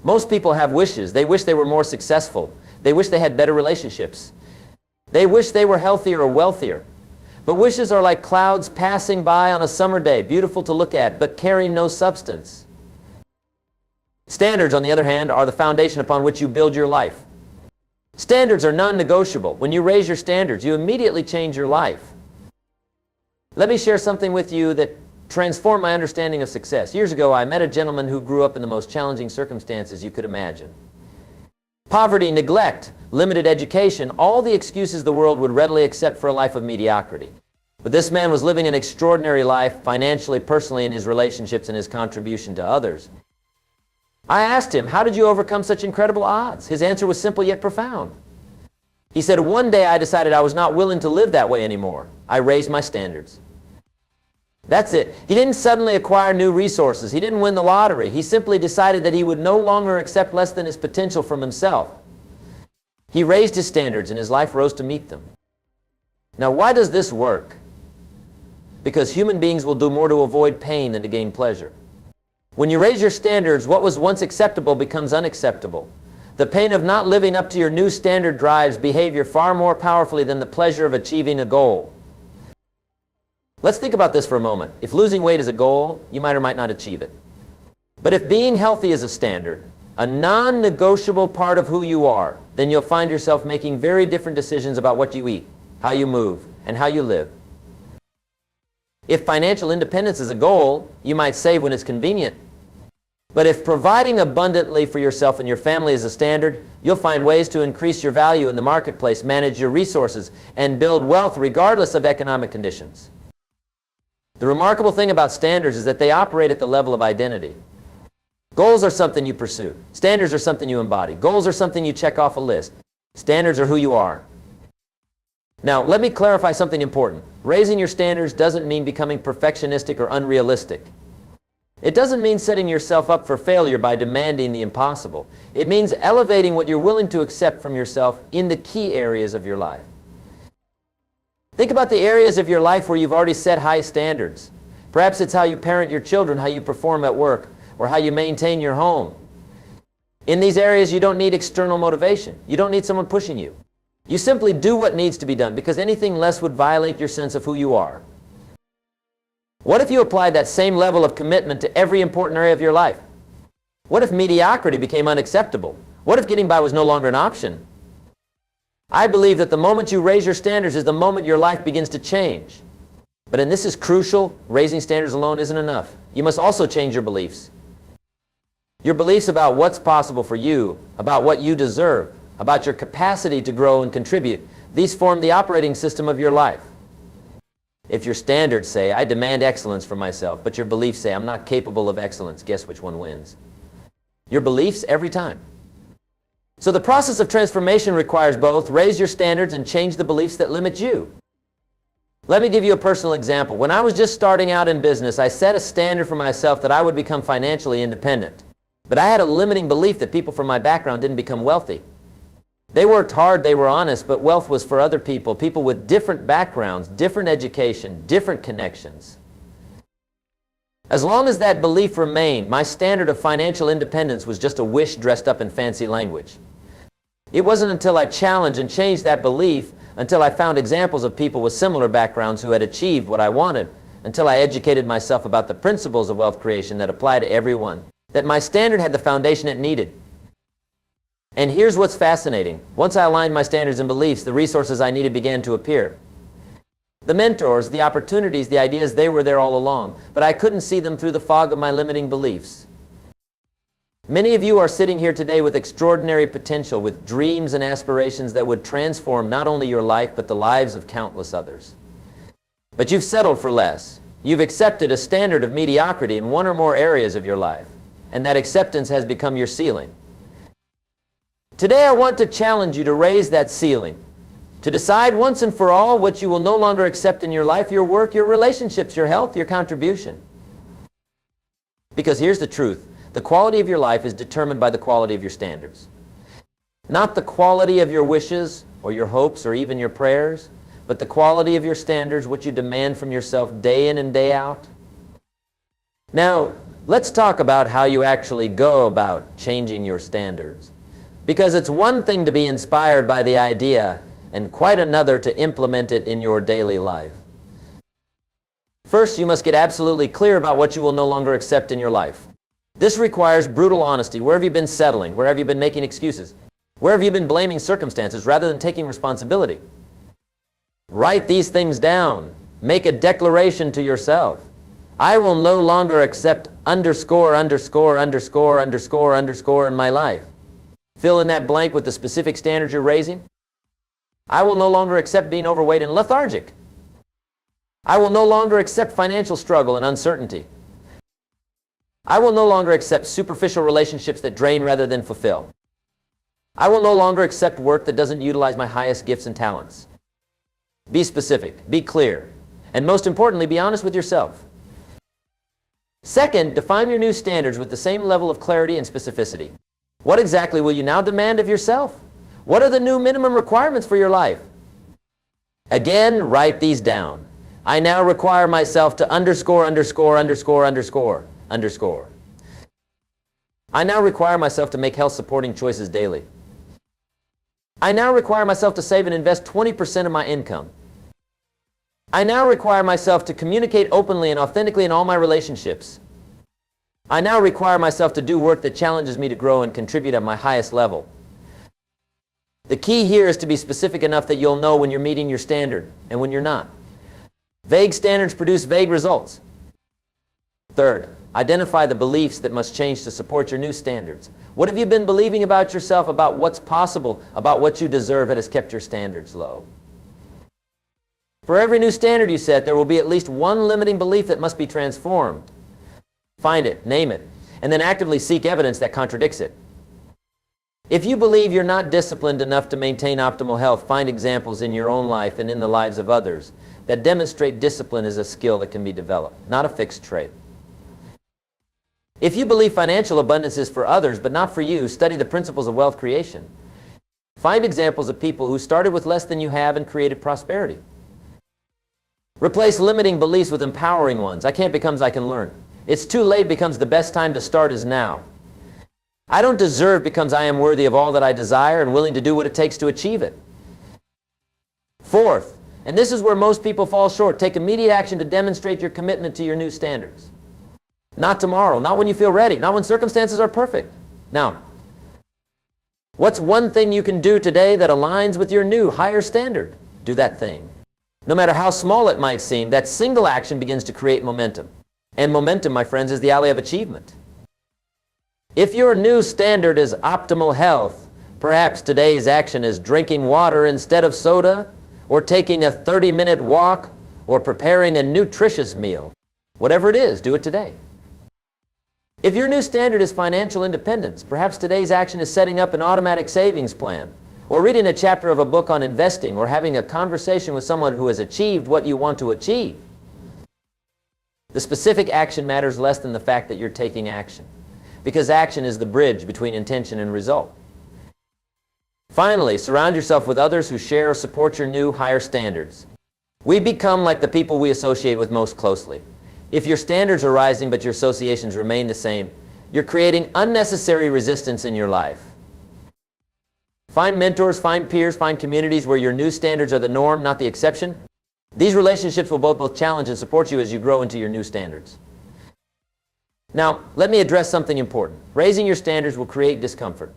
Most people have wishes. They wish they were more successful. They wish they had better relationships. They wish they were healthier or wealthier. But wishes are like clouds passing by on a summer day, beautiful to look at, but carrying no substance. Standards, on the other hand, are the foundation upon which you build your life. Standards are non-negotiable. When you raise your standards, you immediately change your life. Let me share something with you that transformed my understanding of success. Years ago, I met a gentleman who grew up in the most challenging circumstances you could imagine. Poverty, neglect, limited education, all the excuses the world would readily accept for a life of mediocrity. But this man was living an extraordinary life, financially, personally, in his relationships and his contribution to others. I asked him, how did you overcome such incredible odds? His answer was simple yet profound. He said, one day I decided I was not willing to live that way anymore. I raised my standards. That's it. He didn't suddenly acquire new resources. He didn't win the lottery. He simply decided that he would no longer accept less than his potential from himself. He raised his standards and his life rose to meet them. Now, why does this work? Because human beings will do more to avoid pain than to gain pleasure. When you raise your standards, what was once acceptable becomes unacceptable. The pain of not living up to your new standard drives behavior far more powerfully than the pleasure of achieving a goal. Let's think about this for a moment. If losing weight is a goal, you might or might not achieve it. But if being healthy is a standard, a non-negotiable part of who you are, then you'll find yourself making very different decisions about what you eat, how you move, and how you live. If financial independence is a goal, you might save when it's convenient. But if providing abundantly for yourself and your family is a standard, you'll find ways to increase your value in the marketplace, manage your resources, and build wealth regardless of economic conditions. The remarkable thing about standards is that they operate at the level of identity. Goals are something you pursue. Standards are something you embody. Goals are something you check off a list. Standards are who you are. Now, let me clarify something important. Raising your standards doesn't mean becoming perfectionistic or unrealistic. It doesn't mean setting yourself up for failure by demanding the impossible. It means elevating what you're willing to accept from yourself in the key areas of your life. Think about the areas of your life where you've already set high standards. Perhaps it's how you parent your children, how you perform at work, or how you maintain your home. In these areas, you don't need external motivation. You don't need someone pushing you. You simply do what needs to be done because anything less would violate your sense of who you are. What if you applied that same level of commitment to every important area of your life? What if mediocrity became unacceptable? What if getting by was no longer an option? I believe that the moment you raise your standards is the moment your life begins to change. But and this is crucial, raising standards alone isn't enough. You must also change your beliefs. Your beliefs about what's possible for you, about what you deserve, about your capacity to grow and contribute. These form the operating system of your life. If your standards say, I demand excellence from myself, but your beliefs say, I'm not capable of excellence, guess which one wins? Your beliefs every time. So the process of transformation requires both raise your standards and change the beliefs that limit you. Let me give you a personal example. When I was just starting out in business, I set a standard for myself that I would become financially independent. But I had a limiting belief that people from my background didn't become wealthy. They worked hard, they were honest, but wealth was for other people, people with different backgrounds, different education, different connections. As long as that belief remained, my standard of financial independence was just a wish dressed up in fancy language. It wasn't until I challenged and changed that belief, until I found examples of people with similar backgrounds who had achieved what I wanted, until I educated myself about the principles of wealth creation that apply to everyone, that my standard had the foundation it needed. And here's what's fascinating. Once I aligned my standards and beliefs, the resources I needed began to appear. The mentors, the opportunities, the ideas, they were there all along, but I couldn't see them through the fog of my limiting beliefs. Many of you are sitting here today with extraordinary potential, with dreams and aspirations that would transform not only your life, but the lives of countless others. But you've settled for less. You've accepted a standard of mediocrity in one or more areas of your life, and that acceptance has become your ceiling. Today I want to challenge you to raise that ceiling, to decide once and for all what you will no longer accept in your life, your work, your relationships, your health, your contribution. Because here's the truth. The quality of your life is determined by the quality of your standards. Not the quality of your wishes or your hopes or even your prayers, but the quality of your standards, what you demand from yourself day in and day out. Now, Let's talk about how you actually go about changing your standards. Because it's one thing to be inspired by the idea and quite another to implement it in your daily life. First, you must get absolutely clear about what you will no longer accept in your life. This requires brutal honesty. Where have you been settling? Where have you been making excuses? Where have you been blaming circumstances rather than taking responsibility? Write these things down. Make a declaration to yourself. I will no longer accept underscore, underscore, underscore, underscore, underscore in my life. Fill in that blank with the specific standards you're raising. I will no longer accept being overweight and lethargic. I will no longer accept financial struggle and uncertainty. I will no longer accept superficial relationships that drain rather than fulfill. I will no longer accept work that doesn't utilize my highest gifts and talents. Be specific, be clear, and most importantly, be honest with yourself. Second, define your new standards with the same level of clarity and specificity. What exactly will you now demand of yourself? What are the new minimum requirements for your life? Again, write these down. I now require myself to underscore, underscore, underscore, underscore, underscore. I now require myself to make health-supporting choices daily. I now require myself to save and invest 20% of my income. I now require myself to communicate openly and authentically in all my relationships. I now require myself to do work that challenges me to grow and contribute at my highest level. The key here is to be specific enough that you'll know when you're meeting your standard and when you're not. Vague standards produce vague results. Third, identify the beliefs that must change to support your new standards. What have you been believing about yourself, about what's possible, about what you deserve that has kept your standards low? For every new standard you set, there will be at least one limiting belief that must be transformed. Find it, name it, and then actively seek evidence that contradicts it. If you believe you're not disciplined enough to maintain optimal health, find examples in your own life and in the lives of others that demonstrate discipline is a skill that can be developed, not a fixed trait. If you believe financial abundance is for others but not for you, study the principles of wealth creation. Find examples of people who started with less than you have and created prosperity. Replace limiting beliefs with empowering ones. I can't becomes I can learn. It's too late becomes the best time to start is now. I don't deserve becomes I am worthy of all that I desire and willing to do what it takes to achieve it. Fourth, and this is where most people fall short, take immediate action to demonstrate your commitment to your new standards. Not tomorrow, not when you feel ready, not when circumstances are perfect. Now, what's one thing you can do today that aligns with your new, higher standard? Do that thing. No matter how small it might seem, that single action begins to create momentum. And momentum, my friends, is the ally of achievement. If your new standard is optimal health, perhaps today's action is drinking water instead of soda, or taking a 30-minute walk, or preparing a nutritious meal. Whatever it is, do it today. If your new standard is financial independence, perhaps today's action is setting up an automatic savings plan, or reading a chapter of a book on investing, or having a conversation with someone who has achieved what you want to achieve. The specific action matters less than the fact that you're taking action, because action is the bridge between intention and result. Finally, surround yourself with others who share or support your new, higher standards. We become like the people we associate with most closely. If your standards are rising but your associations remain the same, you're creating unnecessary resistance in your life. Find mentors, find peers, find communities where your new standards are the norm, not the exception. These relationships will both challenge and support you as you grow into your new standards. Now, let me address something important. Raising your standards will create discomfort.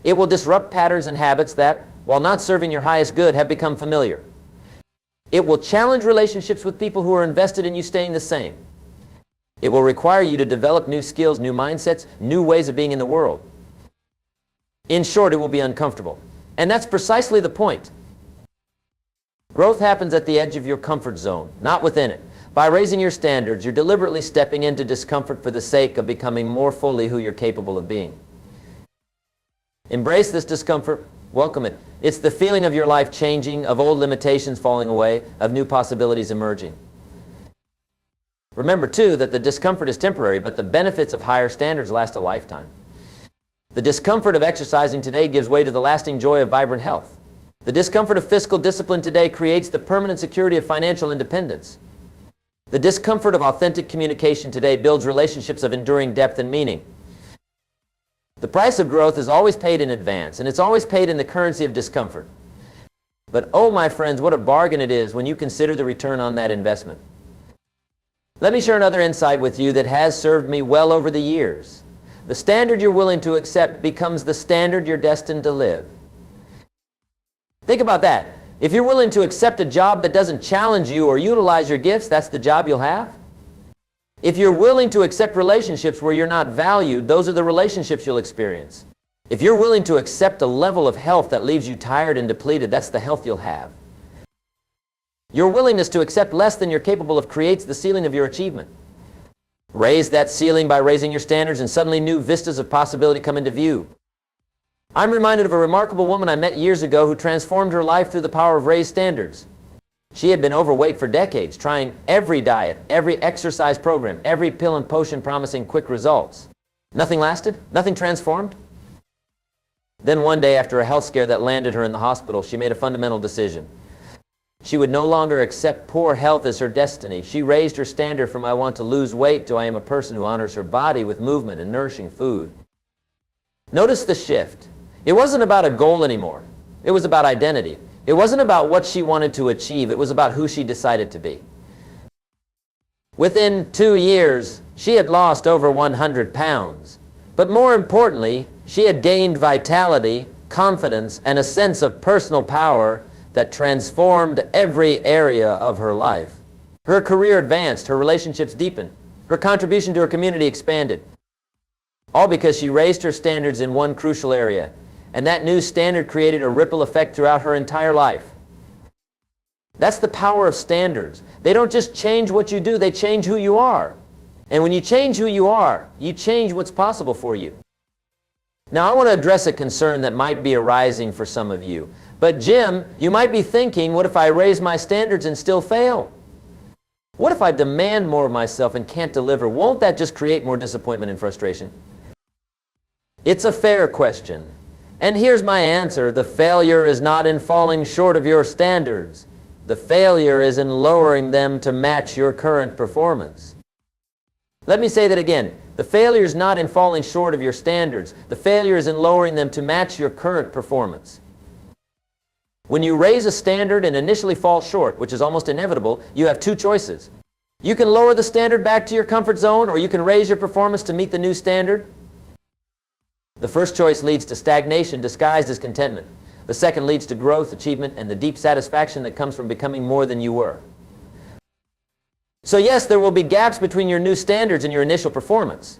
It will disrupt patterns and habits that, while not serving your highest good, have become familiar. It will challenge relationships with people who are invested in you staying the same. It will require you to develop new skills, new mindsets, new ways of being in the world. In short, it will be uncomfortable. And that's precisely the point. Growth happens at the edge of your comfort zone, not within it. By raising your standards, you're deliberately stepping into discomfort for the sake of becoming more fully who you're capable of being. Embrace this discomfort, welcome it. It's the feeling of your life changing, of old limitations falling away, of new possibilities emerging. Remember, too, that the discomfort is temporary, but the benefits of higher standards last a lifetime. The discomfort of exercising today gives way to the lasting joy of vibrant health. The discomfort of fiscal discipline today creates the permanent security of financial independence. The discomfort of authentic communication today builds relationships of enduring depth and meaning. The price of growth is always paid in advance, and it's always paid in the currency of discomfort. But oh, my friends, what a bargain it is when you consider the return on that investment. Let me share another insight with you that has served me well over the years. The standard you're willing to accept becomes the standard you're destined to live. Think about that. If you're willing to accept a job that doesn't challenge you or utilize your gifts, that's the job you'll have. If you're willing to accept relationships where you're not valued, those are the relationships you'll experience. If you're willing to accept a level of health that leaves you tired and depleted, that's the health you'll have. Your willingness to accept less than you're capable of creates the ceiling of your achievement. Raise that ceiling by raising your standards, and suddenly new vistas of possibility come into view. I'm reminded of a remarkable woman I met years ago who transformed her life through the power of raised standards. She had been overweight for decades, trying every diet, every exercise program, every pill and potion promising quick results. Nothing lasted? Nothing transformed? Then one day, after a health scare that landed her in the hospital, she made a fundamental decision. She would no longer accept poor health as her destiny. She raised her standard from I want to lose weight to I am a person who honors her body with movement and nourishing food. Notice the shift. It wasn't about a goal anymore. It was about identity. It wasn't about what she wanted to achieve. It was about who she decided to be. Within 2 years, she had lost over 100 pounds. But more importantly, she had gained vitality, confidence, and a sense of personal power that transformed every area of her life. Her career advanced, her relationships deepened, her contribution to her community expanded. All because she raised her standards in one crucial area, and that new standard created a ripple effect throughout her entire life. That's the power of standards. They don't just change what you do, they change who you are. And when you change who you are, you change what's possible for you. Now, I want to address a concern that might be arising for some of you. But Jim, you might be thinking, what if I raise my standards and still fail? What if I demand more of myself and can't deliver? Won't that just create more disappointment and frustration? It's a fair question. And here's my answer. The failure is not in falling short of your standards. The failure is in lowering them to match your current performance. Let me say that again. The failure is not in falling short of your standards. The failure is in lowering them to match your current performance. When you raise a standard and initially fall short, which is almost inevitable, you have two choices. You can lower the standard back to your comfort zone, or you can raise your performance to meet the new standard. The first choice leads to stagnation disguised as contentment. The second leads to growth, achievement, and the deep satisfaction that comes from becoming more than you were. So yes, there will be gaps between your new standards and your initial performance.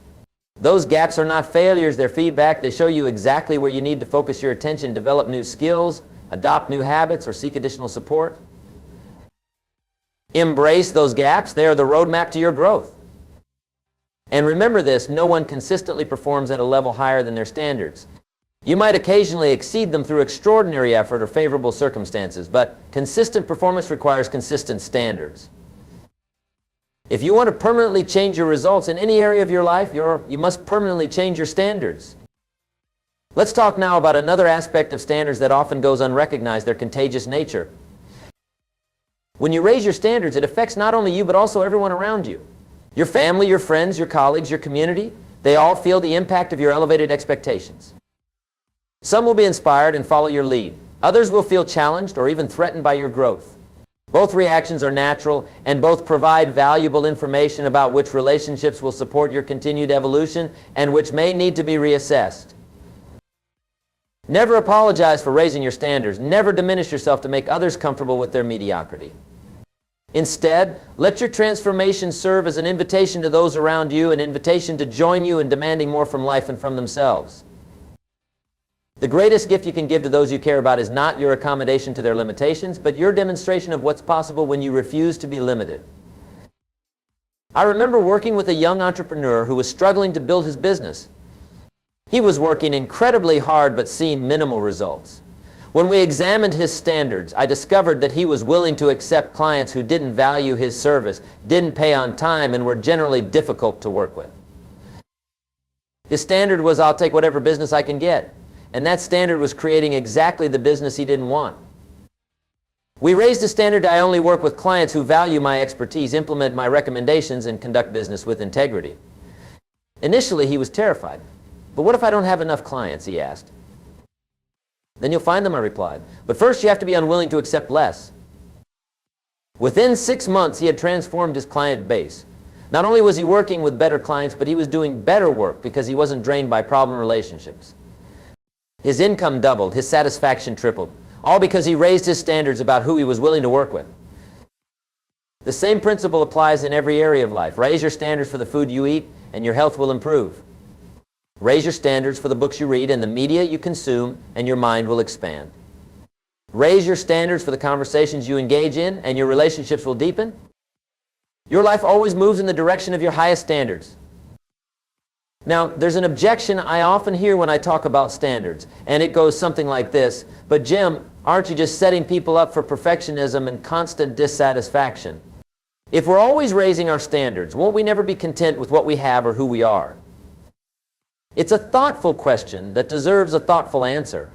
Those gaps are not failures, they're feedback. They show you exactly where you need to focus your attention, develop new skills, adopt new habits, or seek additional support. Embrace those gaps. They are the roadmap to your growth. And remember this, no one consistently performs at a level higher than their standards. You might occasionally exceed them through extraordinary effort or favorable circumstances, but consistent performance requires consistent standards. If you want to permanently change your results in any area of your life, you must permanently change your standards. Let's talk now about another aspect of standards that often goes unrecognized, their contagious nature. When you raise your standards, it affects not only you, but also everyone around you. Your family, your friends, your colleagues, your community, they all feel the impact of your elevated expectations. Some will be inspired and follow your lead. Others will feel challenged or even threatened by your growth. Both reactions are natural, and both provide valuable information about which relationships will support your continued evolution and which may need to be reassessed. Never apologize for raising your standards. Never diminish yourself to make others comfortable with their mediocrity. Instead, let your transformation serve as an invitation to those around you, an invitation to join you in demanding more from life and from themselves. The greatest gift you can give to those you care about is not your accommodation to their limitations, but your demonstration of what's possible when you refuse to be limited. I remember working with a young entrepreneur who was struggling to build his business. He was working incredibly hard but seeing minimal results. When we examined his standards, I discovered that he was willing to accept clients who didn't value his service, didn't pay on time, and were generally difficult to work with. His standard was, I'll take whatever business I can get. And that standard was creating exactly the business he didn't want. We raised the standard. I only work with clients who value my expertise, implement my recommendations, and conduct business with integrity. Initially, he was terrified. But what if I don't have enough clients, he asked. Then you'll find them, I replied. But first, you have to be unwilling to accept less. Within 6 months, he had transformed his client base. Not only was he working with better clients, but he was doing better work because he wasn't drained by problem relationships. His income doubled, his satisfaction tripled, all because he raised his standards about who he was willing to work with. The same principle applies in every area of life. Raise your standards for the food you eat, and your health will improve. Raise your standards for the books you read and the media you consume, and your mind will expand. Raise your standards for the conversations you engage in, and your relationships will deepen. Your life always moves in the direction of your highest standards. Now, there's an objection I often hear when I talk about standards, and it goes something like this: but Jim, aren't you just setting people up for perfectionism and constant dissatisfaction? If we're always raising our standards, won't we never be content with what we have or who we are? It's a thoughtful question that deserves a thoughtful answer.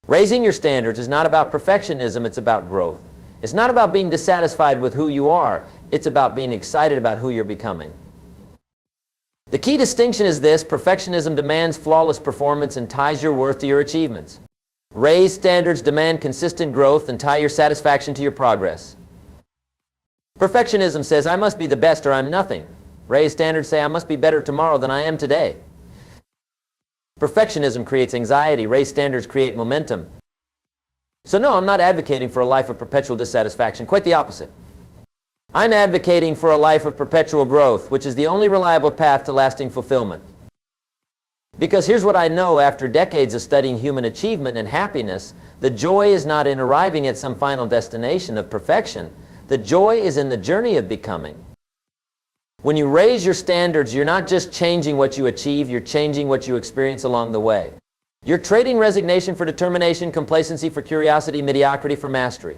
Raising your standards is not about perfectionism, it's about growth. It's not about being dissatisfied with who you are, it's about being excited about who you're becoming. The key distinction is this: perfectionism demands flawless performance and ties your worth to your achievements. Raised standards demand consistent growth and tie your satisfaction to your progress. Perfectionism says, I must be the best or I'm nothing. Raised standards say, I must be better tomorrow than I am today. Perfectionism creates anxiety. Raised standards create momentum. So no, I'm not advocating for a life of perpetual dissatisfaction. Quite the opposite. I'm advocating for a life of perpetual growth, which is the only reliable path to lasting fulfillment. Because here's what I know after decades of studying human achievement and happiness: the joy is not in arriving at some final destination of perfection. The joy is in the journey of becoming. When you raise your standards, you're not just changing what you achieve, you're changing what you experience along the way. You're trading resignation for determination, complacency for curiosity, mediocrity for mastery.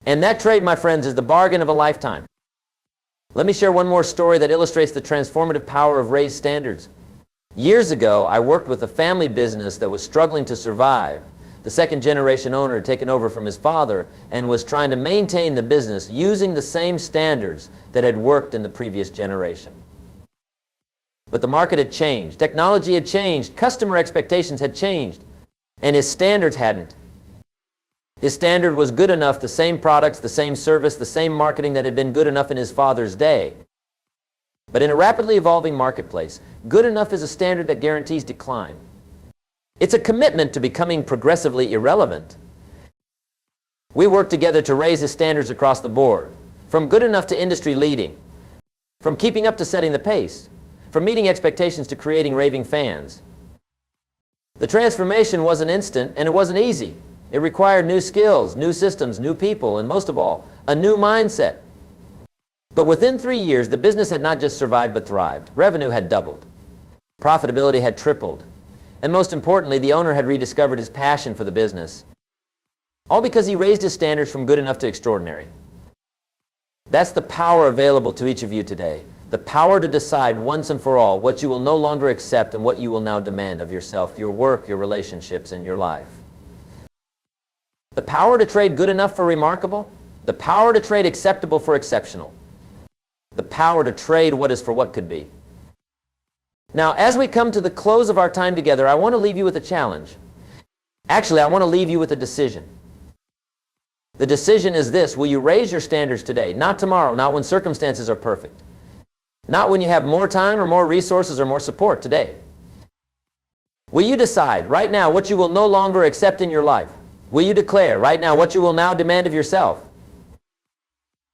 And that trade, my friends, is the bargain of a lifetime. Let me share one more story that illustrates the transformative power of raised standards. Years ago, I worked with a family business that was struggling to survive. The second-generation owner had taken over from his father and was trying to maintain the business using the same standards that had worked in the previous generation. But the market had changed, technology had changed, customer expectations had changed, and his standards hadn't. His standard was good enough, the same products, the same service, the same marketing that had been good enough in his father's day. But in a rapidly evolving marketplace, good enough is a standard that guarantees decline. It's a commitment to becoming progressively irrelevant. We work together to raise his standards across the board, from good enough to industry leading, from keeping up to setting the pace, from meeting expectations to creating raving fans. The transformation wasn't instant, and it wasn't easy. It required new skills, new systems, new people, and most of all, a new mindset. But within 3 years, the business had not just survived but thrived. Revenue had doubled. Profitability had tripled. And most importantly, the owner had rediscovered his passion for the business. All because he raised his standards from good enough to extraordinary. That's the power available to each of you today. The power to decide once and for all what you will no longer accept and what you will now demand of yourself, your work, your relationships, and your life. The power to trade good enough for remarkable. The power to trade acceptable for exceptional. The power to trade what is for what could be. Now, as we come to the close of our time together, I want to leave you with a challenge. Actually, I want to leave you with a decision. The decision is this: will you raise your standards today? Not tomorrow, not when circumstances are perfect. Not when you have more time or more resources or more support. Today. Will you decide right now what you will no longer accept in your life? Will you declare right now what you will now demand of yourself?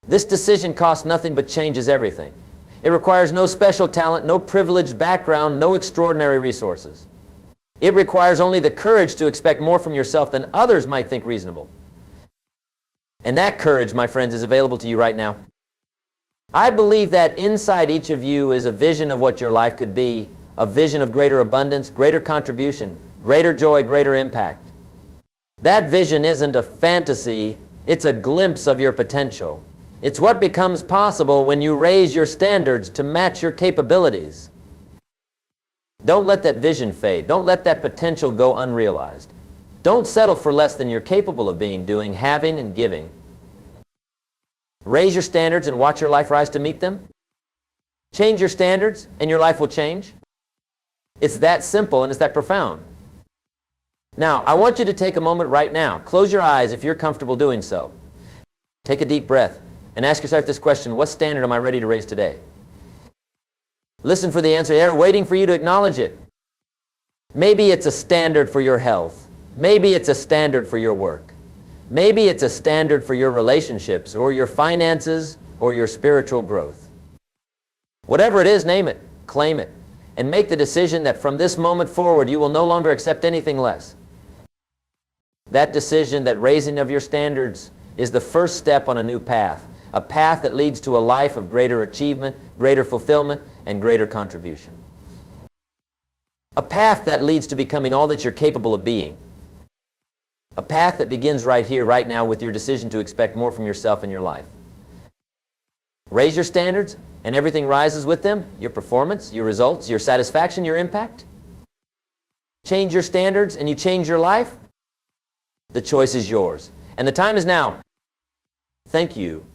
This decision costs nothing but changes everything. It requires no special talent, no privileged background, no extraordinary resources. It requires only the courage to expect more from yourself than others might think reasonable. And that courage, my friends, is available to you right now. I believe that inside each of you is a vision of what your life could be, a vision of greater abundance, greater contribution, greater joy, greater impact. That vision isn't a fantasy, it's a glimpse of your potential. It's what becomes possible when you raise your standards to match your capabilities. Don't let that vision fade. Don't let that potential go unrealized. Don't settle for less than you're capable of being, doing, having, and giving. Raise your standards and watch your life rise to meet them. Change your standards and your life will change. It's that simple and it's that profound. Now, I want you to take a moment right now. Close your eyes if you're comfortable doing so. Take a deep breath and ask yourself this question: what standard am I ready to raise today? Listen for the answer. They're waiting for you to acknowledge it. Maybe it's a standard for your health. Maybe it's a standard for your work. Maybe it's a standard for your relationships or your finances or your spiritual growth. Whatever it is, name it, claim it, and make the decision that from this moment forward you will no longer accept anything less. That decision, that raising of your standards, is the first step on a new path, a path that leads to a life of greater achievement, greater fulfillment, and greater contribution. A path that leads to becoming all that you're capable of being. A path that begins right here, right now, with your decision to expect more from yourself in your life. Raise your standards, and everything rises with them: your performance, your results, your satisfaction, your impact. Change your standards, and you change your life. The choice is yours. And the time is now. Thank you